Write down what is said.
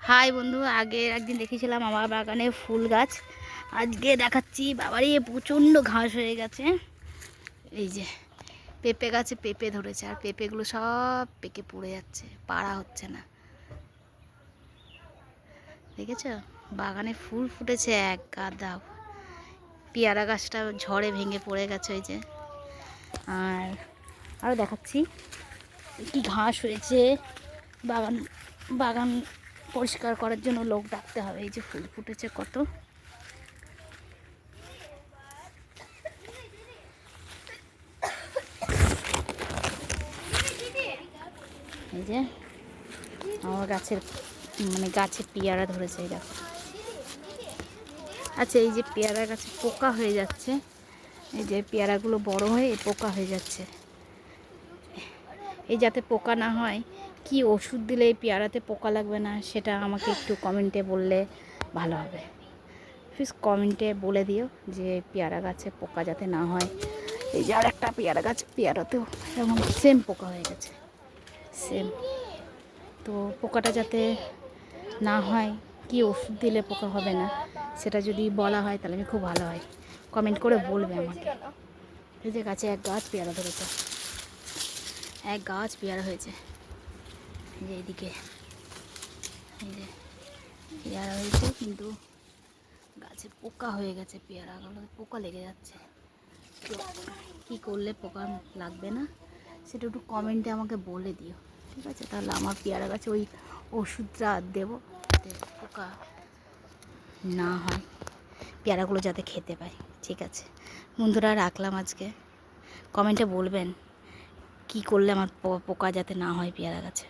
High বন্ধু, আগে একদিন দেখেছিলাম আমার বাগানে ফুল গাছ। আজকে দেখাচ্ছি। বাবারে প্রচণ্ড ঘাস হয়ে গেছে। এই যে পেঁপে গাছে পেঁপে ধরেছে, আর পেঁপেগুলো সব পেকে পড়ে যাচ্ছে, পাড়া হচ্ছে না। দেখেছ, বাগানে ফুল ফুটেছে এক গাদা। পেয়ারা গাছটা ঝড়ে ভেঙে পড়ে গেছে ওই যে। আর আরও দেখাচ্ছি কি ঘাস হয়েছে। বাগান বাগান পরিষ্কার করার জন্য লোক ডাকতে হবে। এই যে ফুল ফুটেছে কত। এই যে আমার গাছের গাছে পেয়ারা ধরেছে, এই দেখো। আচ্ছা, এই যে পেয়ারা গাছে পোকা হয়ে যাচ্ছে, এই যে পেয়ারাগুলো বড় হয়ে পোকা হয়ে যাচ্ছে। এই যাতে পোকা না হয়, কি ওষুধ দিলে এই পেয়ারাতে পোকা লাগবে না, সেটা আমাকে একটু কমেন্টে বললে ভালো হবে। প্লিজ কমেন্টে বলে দিও যে পেয়ারা গাছে পোকা যাতে না হয়। এই যে আর একটা পেয়ারা গাছ, পেয়ারাতেও এরকম সেম পোকা হয়ে গেছে, সেম। তো পোকাটা যাতে না হয়, কি ওষুধ দিলে পোকা হবে না, সেটা যদি বলা হয় তাহলে আমি খুব ভালো হয়। কমেন্ট করে বলবে আমাকে। এই যে গাছে এক গাছ পেয়ারা ধরেছে, এক গাছ পেয়ারা হয়েছে। এই যে এইদিকে এই যে পেয়ারা হয়েছে, কিন্তু গাছে পোকা হয়ে গেছে, পেয়ারাগুলো পোকা লেগে যাচ্ছে। তো কী করলে পোকা লাগবে না সেটা একটু কমেন্টে আমাকে বলে দিও, ঠিক আছে? তাহলে আমার পেয়ারা গাছে ওই ওষুধটা দেবো, যাতে পোকা না হয়, পেয়ারাগুলো যাতে খেতে পায়। ঠিক আছে বন্ধুরা, রাখলাম আজকে। কমেন্টে বলবেন কি করলে আমার পোকা যাতে না হয় পেয়ারা গাছে।